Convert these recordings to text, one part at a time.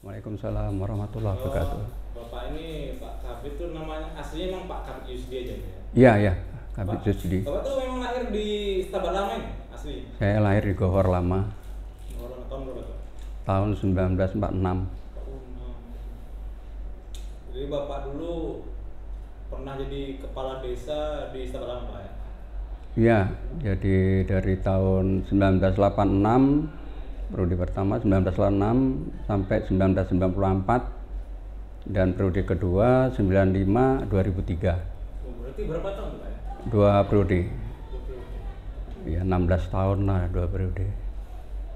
Waalaikumsalam warahmatullahi wabarakatuh. Bapak ini Pak Kabit tuh namanya aslinya emang Pak Kabit Yusdi aja ya? Iya, ya, Kabit Pak, Yusdi. Bapak tuh memang lahir di Stabat Lama ini asli? Saya lahir di Gohor Lama Tahun berapa tuh? tahun 1946. Jadi Bapak dulu pernah jadi kepala desa di Stabat Lama Pak ya? Iya, jadi dari tahun 1986, periode pertama 1986 sampai 1994, dan periode kedua 95-2003. Berarti berapa tahun Pak ya? Dua periode. Ya, 16 tahun lah, dua periode.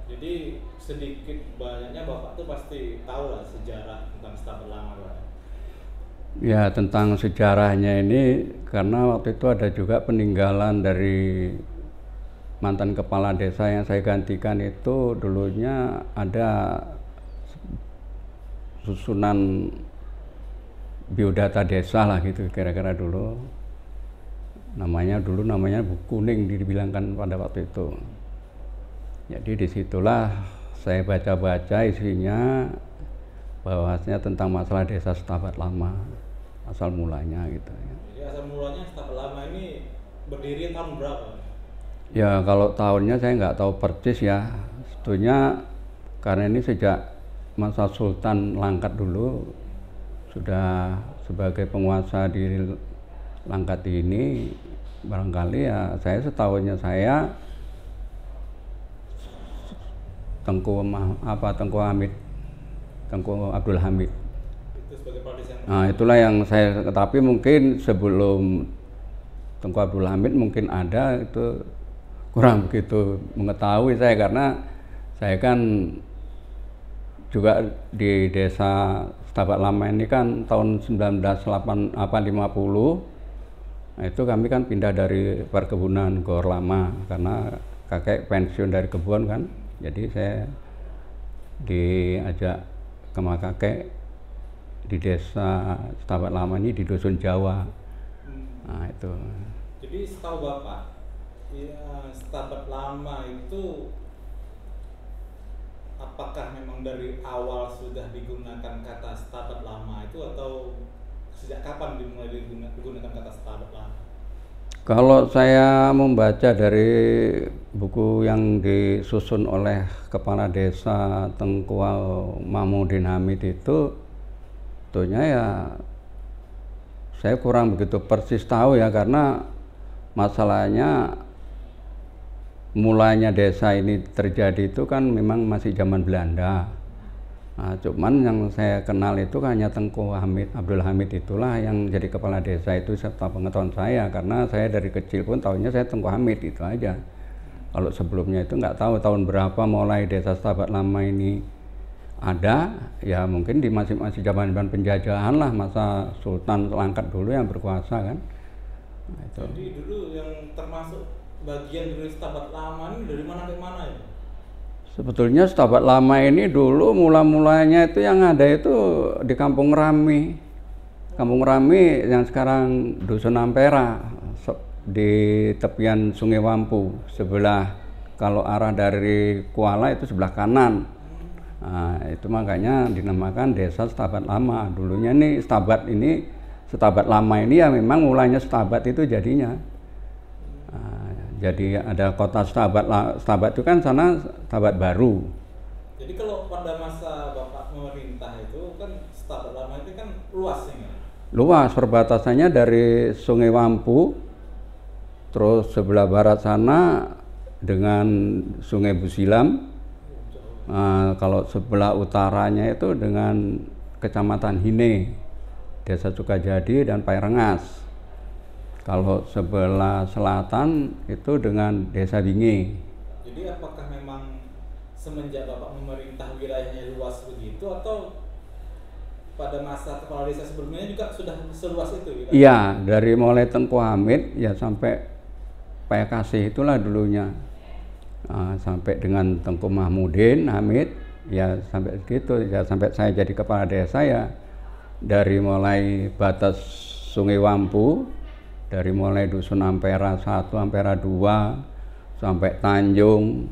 Jadi sedikit banyaknya Bapak tuh pasti tahu lah sejarah tentang Stabat Lama Pak. Ya, tentang sejarahnya ini karena waktu itu ada juga peninggalan dari mantan kepala desa yang saya gantikan. Itu dulunya ada susunan biodata desa lah gitu kira-kira dulu. Namanya buku kuning dibilangkan pada waktu itu. Jadi disitulah saya baca-baca isinya bahwasanya tentang masalah desa Stabat Lama, asal mulanya gitu ya. Jadi asal mulanya Stabat Lama ini berdiri tahun berapa? Ya kalau tahunnya saya nggak tahu persis ya, sebetulnya karena ini sejak masa Sultan Langkat dulu sudah sebagai penguasa di Langkat ini, barangkali ya saya setahunya saya Tengku Abdul Hamid. Itu sebagai kepala desa. Nah itulah yang saya, tapi mungkin sebelum Tengku Abdul Hamid mungkin ada, itu kurang begitu mengetahui saya karena saya kan juga di desa Stabat Lama ini kan tahun 1950. Nah, itu kami kan pindah dari perkebunan Gohor Lama karena kakek pensiun dari kebun kan, jadi saya diajak sama kakek di desa Stabat Lama ini di dusun Jawa. Nah itu. Jadi setahu Bapak, ya Stabat Lama itu apakah memang dari awal sudah digunakan kata Stabat Lama itu, atau sejak kapan dimulai digunakan kata Stabat Lama? Kalau saya membaca dari buku yang disusun oleh Kepala Desa Tengku Mahmudin Hamid itu, tentunya ya saya kurang begitu persis tahu ya, karena masalahnya mulanya desa ini terjadi itu kan memang masih zaman Belanda. Nah, cuman yang saya kenal itu hanya Tengku Abdul Hamid itulah yang jadi kepala desa itu serta pengetahuan saya, karena saya dari kecil pun tahunya saya Tengku Hamid itu aja. Kalau sebelumnya itu nggak tahu tahun berapa mulai desa Stabat Lama ini ada, ya mungkin di masih zaman penjajahan lah, masa Sultan Langkat dulu yang berkuasa kan. Nah, itu. Jadi dulu yang termasuk bagian dari Stabat Lama ini dari mana ke mana ya? Sebetulnya Stabat Lama ini dulu mula-mulanya itu yang ada itu di Kampung Rami. Kampung Rami yang sekarang Dusun Ampera, di tepian Sungai Wampu, sebelah kalau arah dari Kuala itu sebelah kanan. Nah, itu makanya dinamakan Desa Stabat Lama. Dulunya nih Stabat Lama ini ya memang mulanya Stabat itu jadinya. Nah, jadi ada kota Stabat itu kan sana Stabat Baru. Jadi kalau pada masa Bapak memerintah itu kan Stabat Lama itu kan luas ya? Luas, perbatasannya dari Sungai Wampu, terus sebelah barat sana dengan Sungai Busilam. Nah, kalau sebelah utaranya itu dengan Kecamatan Hine, Desa Sukajadi dan Pairengas. Kalau sebelah selatan itu dengan Desa Bingi. Jadi apakah memang semenjak Bapak memerintah wilayahnya luas begitu, atau pada masa kepala desa sebelumnya juga sudah seluas itu? Iya, dari mulai Tengku Hamid ya sampai Payakasih itulah dulunya. Nah, sampai dengan Tengku Mahmudin Hamid ya sampai segitu ya, sampai saya jadi kepala desa ya dari mulai batas Sungai Wampu, dari mulai Dusun Ampera 1, Ampera 2 sampai Tanjung,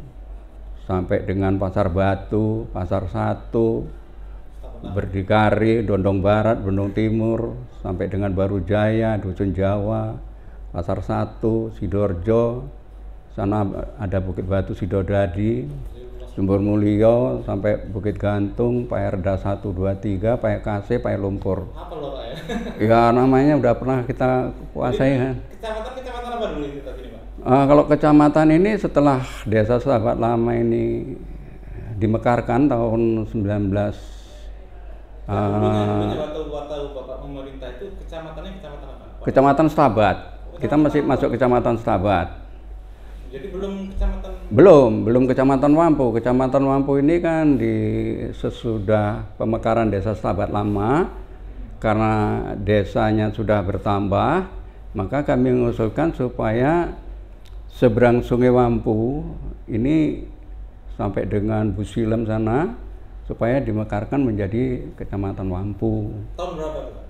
sampai dengan Pasar Batu, Pasar 1, berdikari, Dondong Barat, Dondong Timur, sampai dengan Baru Jaya, Dusun Jawa, Pasar Satu, Sidoarjo, sana ada Bukit Batu, Sidodadi, Sumber Mulyo, sampai Bukit Gantung, Payarda 1, 2, 3, Payakase, Lumpur. Apa loh Pak ya? Ya namanya udah pernah kita kuasai kan. Kecamatan apa dulu itu tadi Pak? Kalau kecamatan ini setelah Desa Sahabat Lama ini dimekarkan tahun 19 waktu Bapak memerintah itu kecamatannya kecamatan apa? Kecamatan Stabat. Kita masih masuk Kecamatan Stabat. Jadi belum kecamatan? Belum Kecamatan Wampu. Kecamatan Wampu ini kan sesudah pemekaran Desa Stabat Lama, karena desanya sudah bertambah, maka kami mengusulkan supaya seberang Sungai Wampu ini sampai dengan Busilem sana supaya dimekarkan menjadi Kecamatan Wampu. Tahun berapa tuh Pak?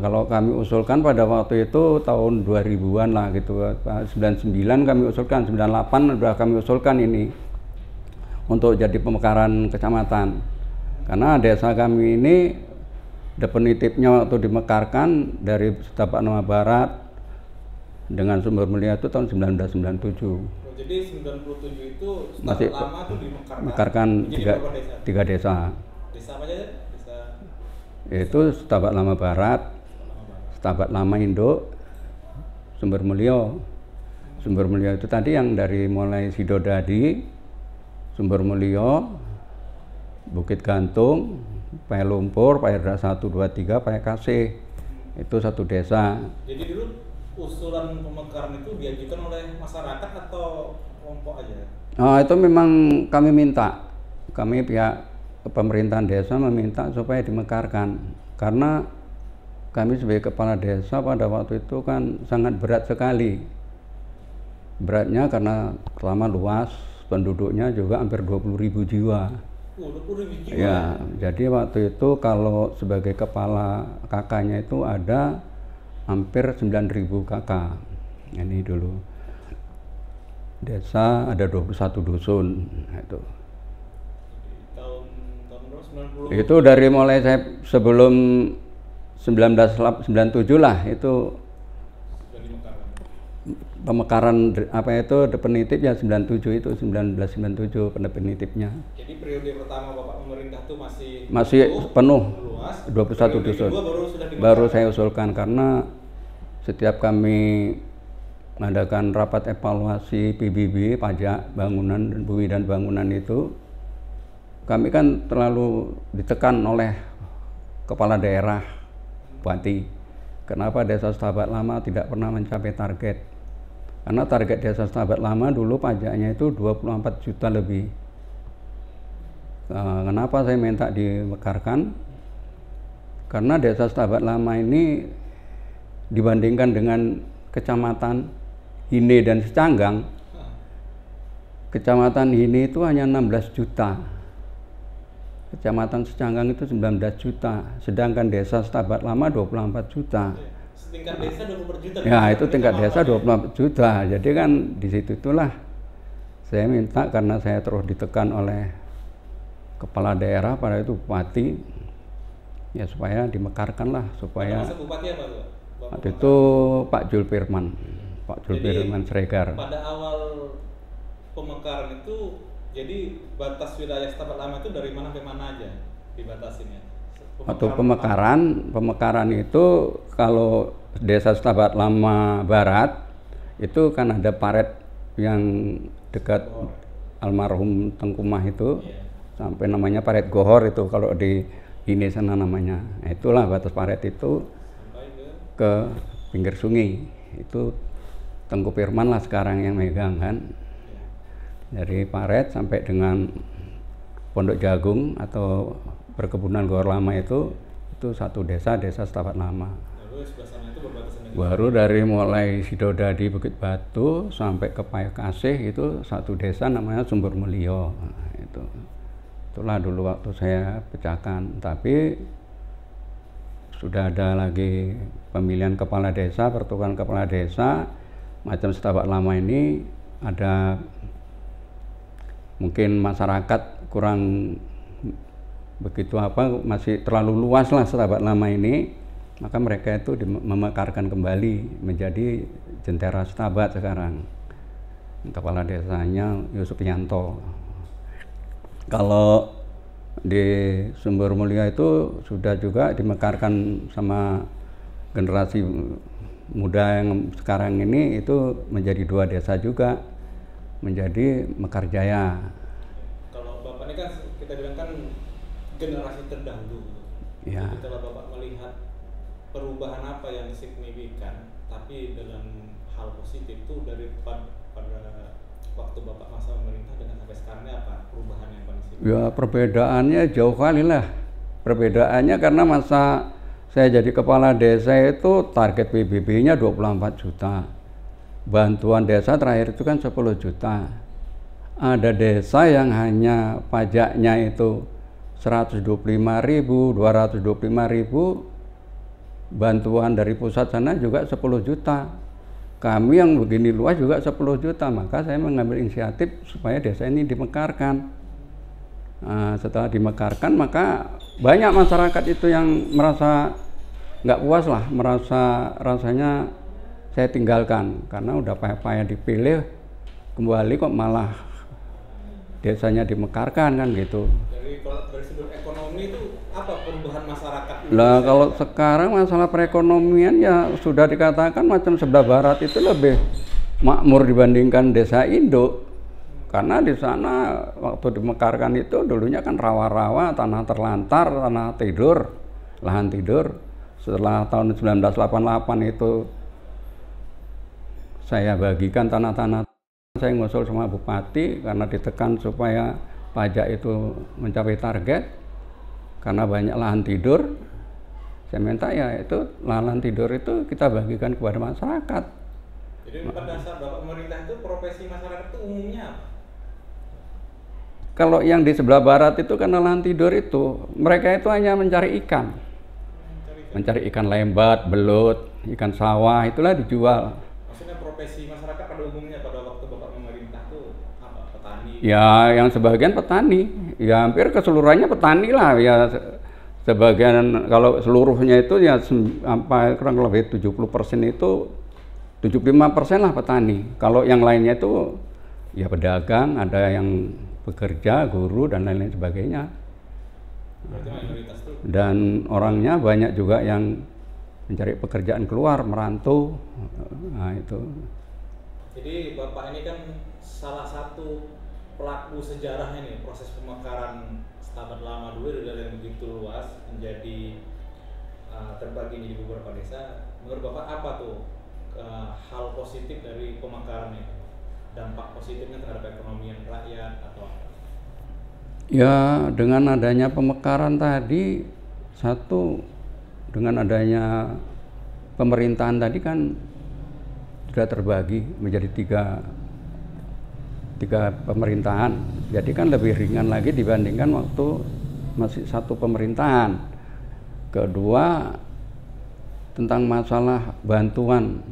Kalau kami usulkan pada waktu itu tahun 2000-an lah gitu. 99 kami usulkan, 98 sudah kami usulkan ini untuk jadi pemekaran kecamatan. Karena desa kami ini definitifnya waktu dimekarkan dari Setapak Nama Barat dengan Sumber Mulia itu tahun 1997. Jadi 97 itu masih lama tuh dimekarkan tiga desa. Desa apa aja? Desa itu Setapak Lama Barat, Setapak Lama Induk, Sumber Mulyo. Sumber Mulyo itu tadi yang dari mulai Sidodadi, Sumber Mulyo, Bukit Gantung, Lumpur, Payarda 1, 2, 3, Payakase. Itu satu desa. Jadi dulu usulan pemekaran itu diajukan oleh masyarakat atau kelompok aja? Itu memang kami minta, kami pihak pemerintahan desa meminta supaya dimekarkan, karena kami sebagai kepala desa pada waktu itu kan sangat berat sekali. Beratnya karena pertama luas, penduduknya juga hampir 20.000 jiwa. 20.000 jiwa? Ya, jadi waktu itu kalau sebagai kepala kakaknya itu ada hampir 9.000 kakak. Ini dulu desa ada 21 dusun itu. Tahun berapa? 90? Itu dari mulai saya sebelum 1997 lah itu pemekaran apa itu definitif ya 97 itu 1997 definitifnya. Jadi periode pertama Bapak memerintah itu masih penuh luas, 21 dusun. Baru saya usulkan karena setiap kami mengadakan rapat evaluasi PBB, pajak, bangunan, bumi dan bangunan itu, kami kan terlalu ditekan oleh kepala daerah, bupati. Kenapa Desa Sahabat Lama tidak pernah mencapai target? Karena target Desa Sahabat Lama dulu pajaknya itu 24 juta lebih. Kenapa saya minta dimekarkan? Karena Desa Sahabat Lama ini dibandingkan dengan Kecamatan Hine dan Secanggang, Kecamatan Hine itu hanya 16 juta. Kecamatan Secanggang itu 19 juta, sedangkan Desa Sahabat Lama 24 juta. Tingkat desa 24 juta. Ya, itu tingkat desa 24 juta. Jadi kan di situ itulah saya minta, karena saya terus ditekan oleh kepala daerah pada itu bupati, ya supaya dimekarkan lah, supaya bupati apa tuh? waktu itu Pak Jul Firman Sregar. Pada awal pemekaran itu, jadi batas wilayah Setapak Lama itu dari mana ke mana aja dibatasinnya? Waktu pemekaran itu kalau Desa Setapak Lama Barat itu kan ada paret yang dekat almarhum Tengkumah itu, sampai namanya paret Gohor itu kalau di ini sana namanya. Itulah batas paret itu ke pinggir sungai. Itu Tengku Firman lah sekarang yang megang kan. Dari paret sampai dengan Pondok Jagung atau perkebunan Gohor Lama itu satu desa Setapak Lama. Baru dari mulai Sidodadi Bukit Batu sampai ke Payakase itu satu desa namanya Sumber Mulyo. Itulah dulu waktu saya pecahkan. Tapi sudah ada lagi pemilihan kepala desa, pertukaran kepala desa macam Setapak Lama ini, ada mungkin masyarakat kurang begitu masih terlalu luas lah Setabat Lama ini, maka mereka itu memekarkan kembali menjadi Jentera Setabat sekarang. Kepala desanya Yusuf Yanto. Kalau di Sumber Mulia itu sudah juga dimekarkan sama generasi muda yang sekarang ini, itu menjadi 2 desa juga, menjadi Mekarjaya. Kalau Bapak ini kan kita bilang kan generasi terdahulu. Ya. Setelah Bapak melihat perubahan apa yang signifikan, tapi dalam hal positif itu pada waktu Bapak masa memerintah dengan sampai sekarang ini apa perubahan yang paling signifikan? Ya perbedaannya jauh kali lah. Perbedaannya karena masa saya jadi kepala desa itu target PBB-nya 24 juta. Bantuan desa terakhir itu kan 10 juta. Ada desa yang hanya pajaknya itu 125.000, 225.000, bantuan dari pusat sana juga 10 juta. Kami yang begini luas juga 10 juta, maka saya mengambil inisiatif supaya desa ini dimekarkan. Nah, setelah dimekarkan, maka banyak masyarakat itu yang merasa nggak puas lah, merasa rasanya saya tinggalkan karena udah payah-payah dipilih, kembali kok malah desanya dimekarkan kan gitu. Dari sudut ekonomi itu apa perubahan masyarakat? Lah kalau sekarang masalah perekonomian ya sudah dikatakan macam sebelah barat itu lebih makmur dibandingkan desa induk. Karena di sana waktu dimekarkan itu dulunya kan rawa-rawa, tanah terlantar, tanah tidur, lahan tidur. Setelah tahun 1988 itu saya bagikan tanah-tanah. Saya ngusul sama bupati karena ditekan supaya pajak itu mencapai target. Karena banyak lahan tidur, saya minta ya itu lahan tidur itu kita bagikan kepada masyarakat. Jadi pada saat Bapak pemerintah itu profesi masyarakat itu umumnya apa? Kalau yang di sebelah barat itu karena lahan tidur itu, mereka itu hanya mencari ikan. Mencari ikan lembat, belut, ikan sawah, itulah dijual. Maksudnya profesi masyarakat pada umumnya pada waktu Bapak pemerintah itu apa? Petani? Ya, yang sebagian petani. Ya hampir keseluruhannya petani lah. Ya sebagian, kalau seluruhnya itu ya sampai kurang lebih 70% itu 75% lah petani. Kalau yang lainnya itu ya pedagang, ada yang pekerja, guru dan lain-lain sebagainya. Berarti mayoritas itu. Dan orangnya banyak juga yang mencari pekerjaan keluar, merantau. Nah itu. Jadi Bapak ini kan salah satu pelaku sejarahnya nih, proses pemekaran Setabat Lama dulu dari yang begitu luas menjadi terbagi di beberapa desa. Menurut Bapak apa tuh hal positif dari pemekaran itu? Dampak positifnya terhadap perekonomian rakyat atau apa? Ya dengan adanya pemekaran tadi, satu dengan adanya pemerintahan tadi kan sudah terbagi menjadi tiga pemerintahan. Jadi kan lebih ringan lagi dibandingkan waktu masih satu pemerintahan. Kedua, tentang masalah bantuan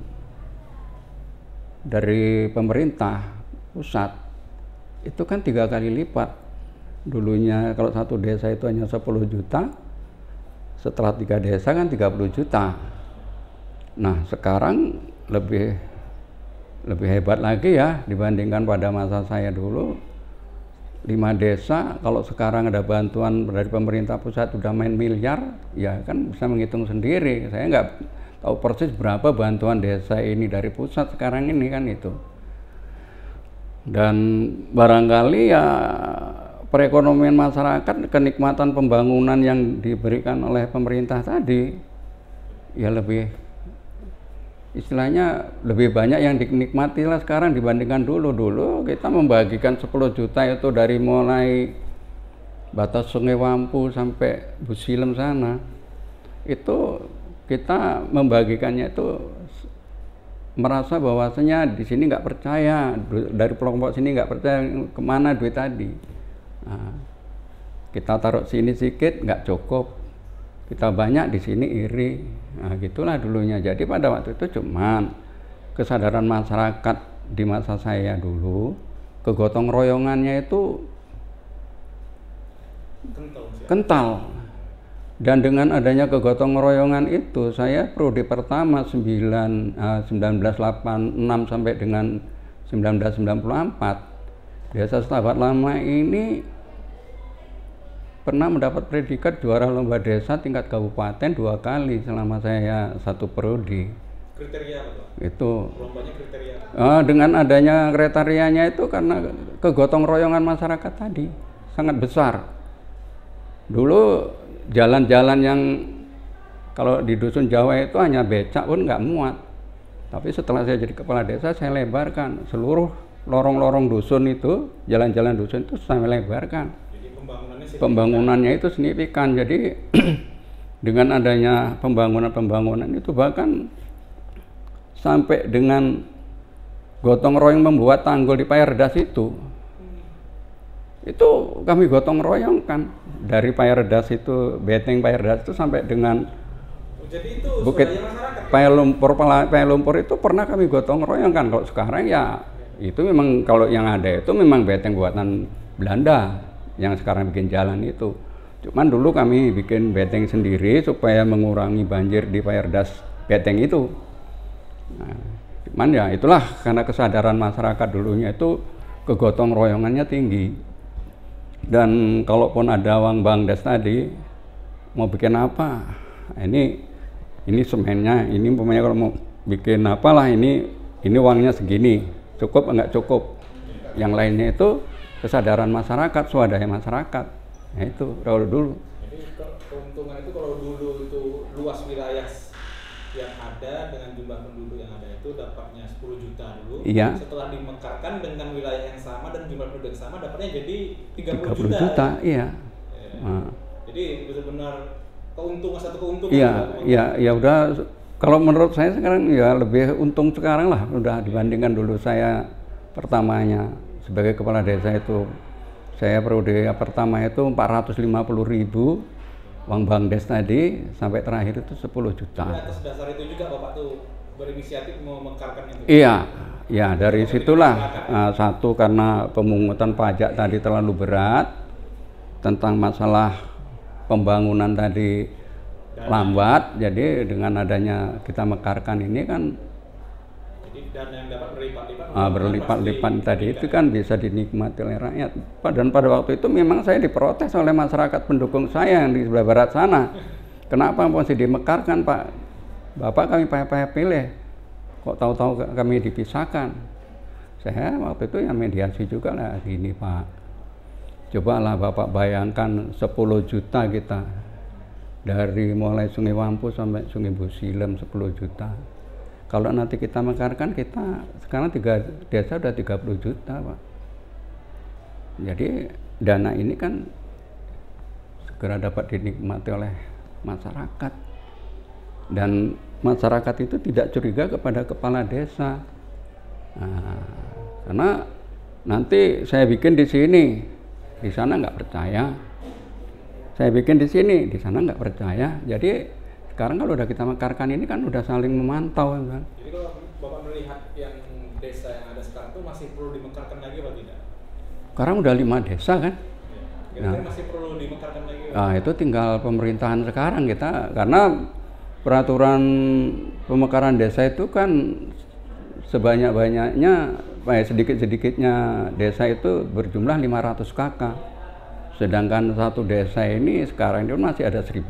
dari pemerintah pusat itu kan 3 kali lipat. Dulunya kalau satu desa itu hanya 10 juta, setelah 3 desa kan 30 juta. Nah sekarang lebih hebat lagi ya dibandingkan pada masa saya dulu. 5 desa kalau sekarang ada bantuan dari pemerintah pusat udah main miliar, ya kan bisa menghitung sendiri. Saya nggak tahu persis berapa bantuan desa ini dari pusat sekarang ini kan itu. Dan barangkali ya perekonomian masyarakat, kenikmatan pembangunan yang diberikan oleh pemerintah tadi ya lebih, istilahnya lebih banyak yang dinikmati lah sekarang dibandingkan dulu. Dulu kita membagikan 10 juta itu dari mulai batas Sungai Wampu sampai Busilem sana, itu kita membagikannya itu merasa bahwasanya di sini nggak percaya, dari kelompok sini nggak percaya, kemana duit tadi. Nah, kita taruh sini sedikit nggak cukup, kita banyak di sini iri. Nah, gitulah dulunya. Jadi pada waktu itu cuman kesadaran masyarakat di masa saya dulu, kegotong royongannya itu kental. Dan dengan adanya kegotong royongan itu, saya periode pertama 1986 sampai dengan 1994, Desa Setabat Lama ini pernah mendapat predikat juara lomba desa tingkat kabupaten 2 kali selama saya 1 periode. Kriteria apa, Pak? Itu Lombanya kriteria. dengan adanya kriterianya itu karena kegotong royongan masyarakat tadi sangat besar. Dulu jalan-jalan yang kalau di dusun Jawa itu hanya becak pun nggak muat. Tapi setelah saya jadi kepala desa, saya lebarkan seluruh lorong-lorong dusun itu, jalan-jalan dusun itu saya lebarkan. Jadi pembangunannya itu signifikan. Jadi dengan adanya pembangunan itu bahkan sampai dengan gotong royong membuat tanggul di Payardas itu kami gotong royong kan dari Payardas itu, beteng Payardas itu sampai dengan jadi itu Bukit Payalumpur itu pernah kami gotong royong kan. Kalau sekarang ya itu memang kalau yang ada itu memang beteng buatan Belanda yang sekarang bikin jalan itu. Cuman dulu kami bikin beteng sendiri supaya mengurangi banjir di Payardas beteng itu. Nah, cuman ya itulah karena kesadaran masyarakat dulunya itu kegotong royongannya tinggi. Dan kalaupun ada uang Bangdes tadi mau bikin apa, ini semennya, ini umpamanya kalau mau bikin apalah ini uangnya segini, cukup enggak cukup. Yang lainnya itu kesadaran masyarakat, swadaya masyarakat. Nah itu kalau dulu. Jadi keuntungan itu kalau dulu itu luas wilayah yang ada dengan jumlah penduduk yang ada itu dapatnya 10 juta dulu. Iya. Setelah dimekarkan dengan wilayah yang sama dan jumlah penduduk yang sama dapatnya jadi 30 juta. Iya. Nah. Jadi benar-benar satu keuntungan. Iya, ya udah. Kalau menurut saya sekarang ya lebih untung sekarang lah, udah dibandingkan dulu saya pertamanya sebagai kepala desa itu. Saya periode pertama itu 450.000 uang Bangdes tadi sampai terakhir itu 10 juta. Jadi atas dasar itu juga Bapak tuh berinisiatif memekarkan itu. Iya, dari situlah satu karena pemungutan pajak tadi terlalu berat, tentang masalah pembangunan tadi lambat, jadi dengan adanya kita mekarkan ini kan dan yang dapat berlipat-lipat tadi itu kan bisa dinikmati oleh rakyat. Dan pada waktu itu memang saya diprotes oleh masyarakat pendukung saya yang di sebelah barat sana. Kenapa mesti dimekarkan, Pak? Bapak kami payah-payah pilih, kok tahu-tahu kami dipisahkan. Saya waktu itu yang mediasi juga lah, gini Pak, cobalah Bapak bayangkan 10 juta kita dari mulai Sungai Wampu sampai Sungai Busilem 10 juta. Kalau nanti kita mekarkan, kita sekarang 3 desa udah 30 juta Pak. Jadi dana ini kan segera dapat dinikmati oleh masyarakat. Dan masyarakat itu tidak curiga kepada kepala desa. Nah, karena nanti saya bikin di sini, di sana nggak percaya. Saya bikin di sini, di sana nggak percaya. Jadi sekarang kalau udah kita mekarkan ini kan udah saling memantau kan. Jadi kalau Bapak melihat yang desa yang ada sekarang itu masih perlu dimekarkan lagi atau tidak? Sekarang udah 5 desa kan. Ya. Masih perlu dimekarkan lagi. Nah, itu tinggal pemerintahan sekarang kita, karena peraturan pemekaran desa itu kan sebanyak-banyaknya, sedikit-sedikitnya desa itu berjumlah 500 KK. Sedangkan satu desa ini sekarang itu masih ada 1.500,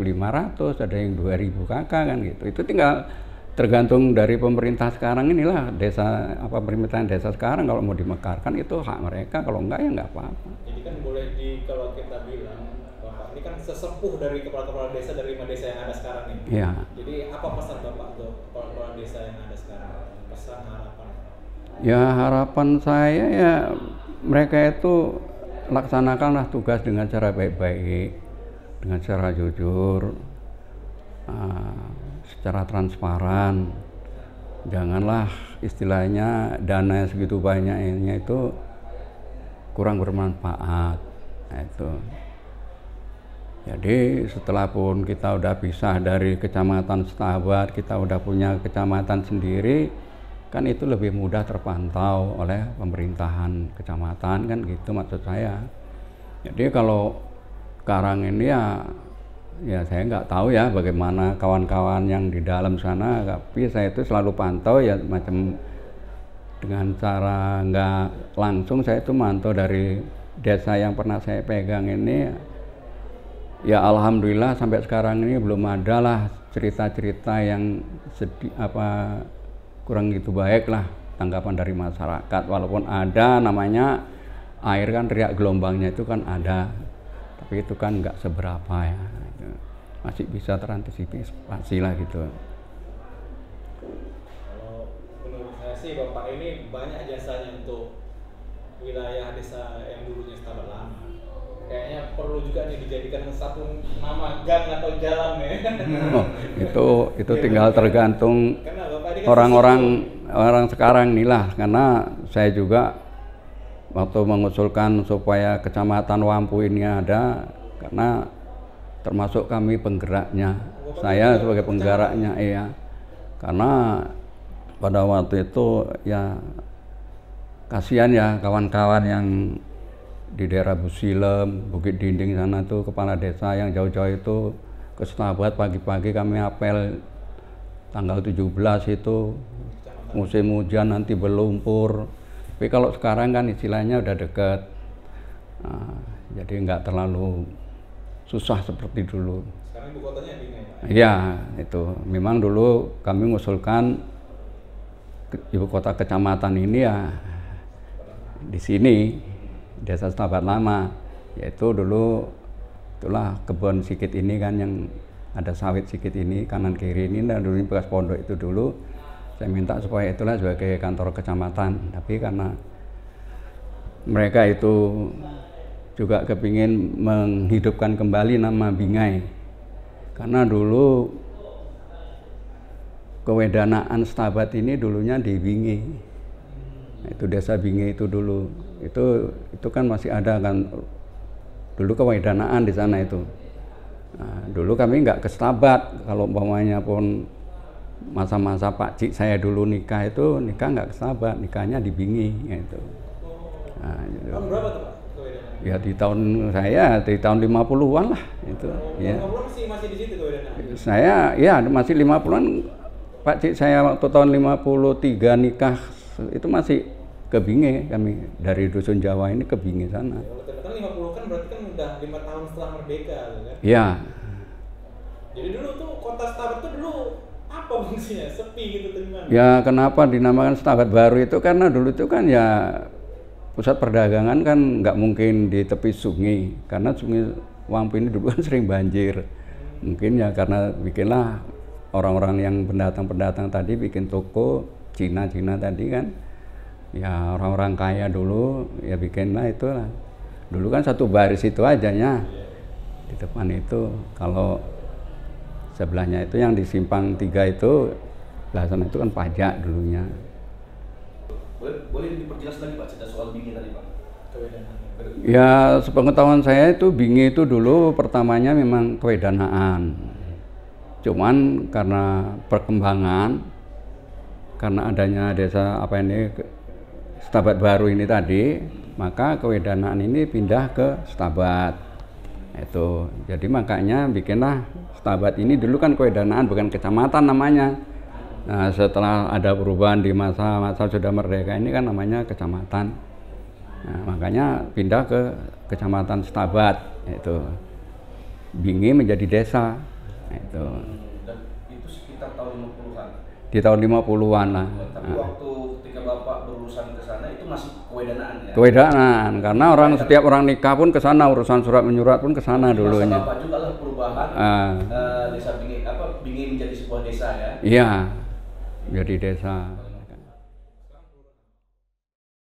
ada yang 2.000 KK kan gitu. Itu tinggal tergantung dari pemerintah sekarang inilah, desa pemerintahan desa sekarang kalau mau dimekarkan itu hak mereka, kalau enggak ya enggak apa-apa. Jadi kan boleh kalau kita bilang Bapak ini kan sesepuh dari kepala-kepala desa dari 5 desa yang ada sekarang ini. Iya. Jadi apa pesan Bapak untuk kepala-kepala desa yang ada sekarang? Pesan harapan? Ya harapan saya ya mereka itu laksanakanlah tugas dengan cara baik-baik, dengan cara jujur, secara transparan. Janganlah istilahnya dana yang segitu banyaknya itu kurang bermanfaat. Nah, itu. Jadi setelah pun kita udah pisah dari kecamatan Setabat, kita udah punya kecamatan sendiri, kan itu lebih mudah terpantau oleh pemerintahan kecamatan kan gitu maksud saya. Jadi kalau sekarang ini ya saya nggak tahu ya bagaimana kawan-kawan yang di dalam sana, tapi saya itu selalu pantau ya macam dengan cara nggak langsung saya itu mantau dari desa yang pernah saya pegang ini. Ya alhamdulillah sampai sekarang ini belum ada lah cerita-cerita yang kurang gitu baik lah tanggapan dari masyarakat. Walaupun ada namanya air kan riak gelombangnya itu kan ada, tapi itu kan nggak seberapa ya, masih bisa terantisipasi lah gitu. Kalau menurut saya sih Bapak ini banyak jasanya untuk wilayah desa yang dulunya Setabat Lama. Kayaknya perlu juga nih dijadikan satu nama gang atau jalan ya. Itu tinggal tergantung orang sekarang nih lah, karena saya juga waktu mengusulkan supaya Kecamatan Wampu ini ada, karena termasuk kami penggeraknya, saya sebagai penggeraknya iya, karena pada waktu itu ya kasihan ya kawan-kawan yang di daerah Busilem, Bukit Dinding sana tuh, kepala desa yang jauh-jauh itu ke Setabat pagi-pagi kami apel tanggal 17 itu musim hujan nanti berlumpur. Tapi kalau sekarang kan istilahnya udah dekat, jadi nggak terlalu susah seperti dulu. Sekarang ibu kotanya Bingai, Pak? Iya, itu memang dulu kami mengusulkan ibu kota kecamatan ini ya di sini, Desa Setabat Lama, yaitu dulu itulah kebun sikit ini kan yang ada sawit sikit ini kanan kiri ini, dan dulu bekas pondok itu dulu saya minta supaya itulah sebagai kantor kecamatan, tapi karena mereka itu juga kepingin menghidupkan kembali nama Bingai, karena dulu kewedanaan Setabat ini dulunya di Bingi. Itu desa Bingi itu dulu, itu kan masih ada kan dulu kewedanaan di sana itu. Nah, dulu kami nggak ke Setabat, kalau umpamanya pun masa-masa Pak Cik saya dulu nikah nggak ke Setabat, nikahnya di Bingi gitu. Nah, gitu. Tahun berapa tuh Pak kewedanaan? Ya di tahun 50-an lah itu. Ya. Masih di situ kewedanaan? Saya ya masih 50-an. Pak Cik saya waktu tahun 53 nikah itu masih ke Bingi, kami dari dusun Jawa ini ke Bingi sana. Kan 50 kan berarti kan udah 5 tahun setelah merdeka kan? Iya. Jadi dulu tuh kota Setabat tuh dulu apa fungsinya? Sepi gitu tuh gimana? Ya kenapa dinamakan Setabat Baru itu karena dulu itu kan ya pusat perdagangan kan nggak mungkin di tepi sungai, karena sungai Wampu ini dulu kan sering banjir. Mungkin ya karena bikinlah orang-orang yang pendatang-pendatang tadi bikin toko Cina tadi kan, ya orang-orang kaya dulu ya bikinlah itulah. Dulu kan satu baris itu aja ya, di depan itu. Kalau sebelahnya itu yang di Simpang 3 itu, belah sana itu kan pajak dulunya. Boleh diperjelas lagi Pak cerita soal Bingi tadi Pak? Ya sepengetahuan saya itu Bingi itu dulu pertamanya memang kewedanaan. Cuman karena perkembangan, karena adanya desa Setabat Baru ini tadi, maka kewedanaan ini pindah ke Setabat. Itu. Jadi makanya bikinlah Setabat ini, dulu kan kewedanaan bukan kecamatan namanya. Nah, setelah ada perubahan di masa sudah merdeka ini kan namanya kecamatan. Nah, makanya pindah ke Kecamatan Setabat, itu. Bingi menjadi desa. Itu. Dan itu sekitar tahun 50-an. Di tahun 50-an lah. Tapi waktu ketika Bapak berurusan ke sana itu masih kewedanaan ya? Kewedanaan, karena setiap orang nikah pun ke sana, urusan surat menyurat pun ke sana dulunya. Masa Bapak juga lah perubahan desa Bingi menjadi sebuah desa ya? Iya, jadi desa.